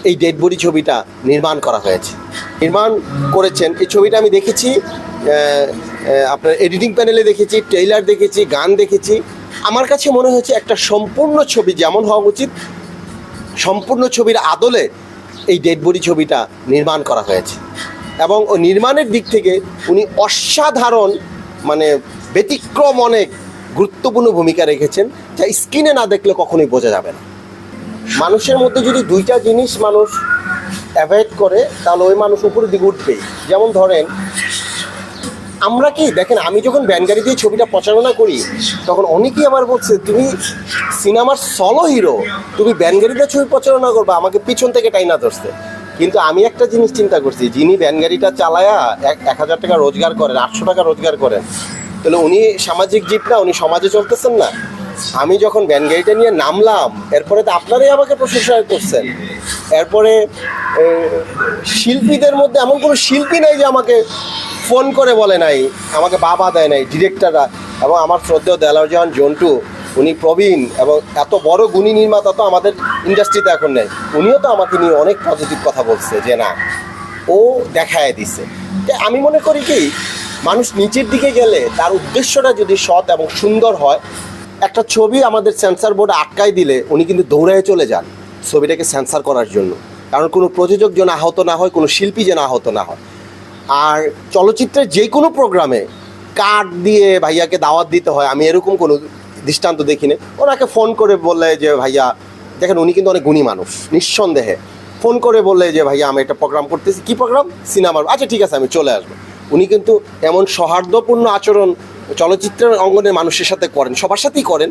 এই dead body ছবিটা নির্মাণ করা হয়েছে। নির্মাণ করেছেন এই ছবিটা আমি দেখেছি, আপনার এডিটিং প্যানেলে দেখেছি, ট্রেইলার দেখেছি, গান দেখেছি। আমার কাছে মনে হয়েছে একটা সম্পূর্ণ ছবি যেমন হওয়া উচিত, সম্পূর্ণ ছবির আদলে এই ডেড বডি ছবিটা নির্মাণ করা হয়েছে। এবং ওই নির্মাণের দিক থেকে উনি অসাধারণ, মানে ব্যতিক্রম অনেক গুরুত্বপূর্ণ ভূমিকা রেখেছেন, যা স্ক্রিনে না দেখলে কখনোই বোঝা যাবে না। মানুষের মধ্যে যদি দুইটা জিনিস মানুষ অ্যাভয়েড করে তাহলে ওই মানুষ উপরের দিকে উঠবেই। যেমন ধরেন আমরা কি দেখেন, আমি যখন ব্যানগাড়ি দিয়ে ছবিটা প্রচারণা করি তখন অনেকেই আমার বলছে তুমি সিনেমার সলো হিরো, তুমি ব্যানগাড়িতে ছবি প্রচারণা করবা, আমাকে পিছন থেকে টাইনা ধরছে। কিন্তু আমি একটা জিনিস চিন্তা করছি, যিনি ব্যানগাড়িটা চালায়া 1,000 টাকা রোজগার করেন, 800 টাকা রোজগার করেন, তাহলে উনি সামাজিক জীব না, উনি সমাজে চলতেছেন না। আমি যখন ব্যানগাড়িটা নিয়ে নামলাম এরপরে তো আপনারাই আমাকে প্রশংসা করছেন। এরপরে শিল্পীদের মধ্যে এমন কোনো শিল্পী নাই যে আমাকে ফোন করে বলে নাই, আমাকে বাবা দেয় নাই, ডিরেক্টররা। এবং আমার শ্রদ্ধেয় দেলাওয়ার জাহান জন্টু, উনি প্রবীণ এবং এত বড় গুণী নির্মাতা তো আমাদের ইন্ডাস্ট্রিতে এখন নেই। উনিও তো আমাকে নিয়ে অনেক পজিটিভ কথা বলছে যে না, ও দেখায় দিছে। আমি মনে করি কি, মানুষ নিচের দিকে গেলে তার উদ্দেশ্যটা যদি সৎ এবং সুন্দর হয়, একটা ছবি আমাদের সেন্সর বোর্ডে আটকায় দিলে উনি কিন্তু দৌড়ায় চলে যান ছবিটাকে সেন্সর করার জন্য, কারণ কোনো প্রযোজক যেন আহত না হয়, কোনো শিল্পী যেন আহত না হয়। আর চলচ্চিত্রের যে কোনো প্রোগ্রামে কার্ড দিয়ে ভাইয়াকে দাওয়াত দিতে হয়, আমি এরকম কোনো দৃষ্টান্ত দেখিনি। ওনাকে ফোন করে বললে যে ভাইয়া দেখেন, উনি কিন্তু অনেক গুণী মানুষ, নিঃসন্দেহে ফোন করে বললে যে ভাইয়া আমি একটা প্রোগ্রাম করতেছি। কী প্রোগ্রাম? সিনেমার। আচ্ছা ঠিক আছে, আমি চলে আসবো। উনি কিন্তু এমন সৌহার্দ্যপূর্ণ আচরণ চলচ্চিত্রের অঙ্গনের মানুষের সাথে করেন, সবার সাথেই করেন।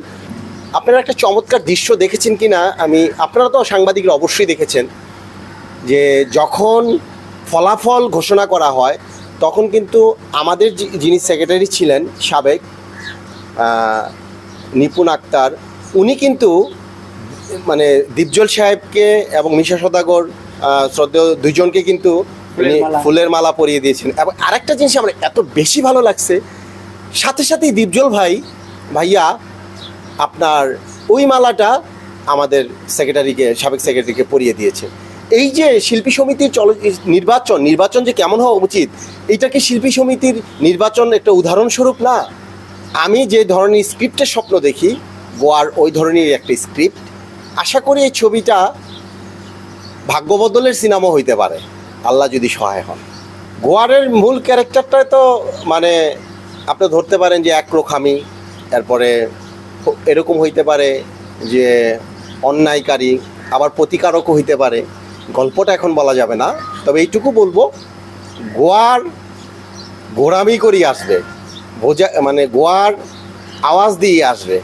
আপনারা একটা চমৎকার দৃশ্য দেখেছেন কি না, আপনারা তো সাংবাদিকরা অবশ্যই দেখেছেন, যে যখন ফলাফল ঘোষণা করা হয় তখন কিন্তু আমাদের যিনি সেক্রেটারি ছিলেন সাবেক, নিপুণ আক্তার, উনি কিন্তু মানে দীপজল সাহেবকে এবং মিশা সদাগর শ্রদ্ধেয় দুইজনকে কিন্তু উনি ফুলের মালা পরিয়ে দিয়েছেন। এবং আরেকটা জিনিস আমার এত বেশি ভালো লাগছে, সাথে সাথেই দীপজল ভাইয়া আপনার ওই মালাটা আমাদের সাবেক সেক্রেটারিকে পরিয়ে দিয়েছে। এই যে শিল্পী সমিতির নির্বাচন যে কেমন হওয়া উচিত, এইটা কি শিল্পী সমিতির নির্বাচন একটা উদাহরণস্বরূপ না? আমি যে ধরনের স্ক্রিপ্টের স্বপ্ন দেখি, গোয়ার ওই ধরনের একটা স্ক্রিপ্ট। আশা করি এই ছবিটা ভাগ্যবদলের সিনেমা হইতে পারে, আল্লাহ যদি সহায় হন। গোয়ারের মূল ক্যারেক্টারটা তো মানে আপনি ধরতে পারেন যে একরকমই, এরপরে এরকম হইতে পারে যে অন্যায়কারী, আবার প্রতিকারকও হইতে পারে। গল্পটা এখন বলা যাবে না, তবে এইটুকু বলবো, গোয়ার গোড়ামি করিয়ে আসবে, মানে গোয়ার আওয়াজ দিয়ে আসবে।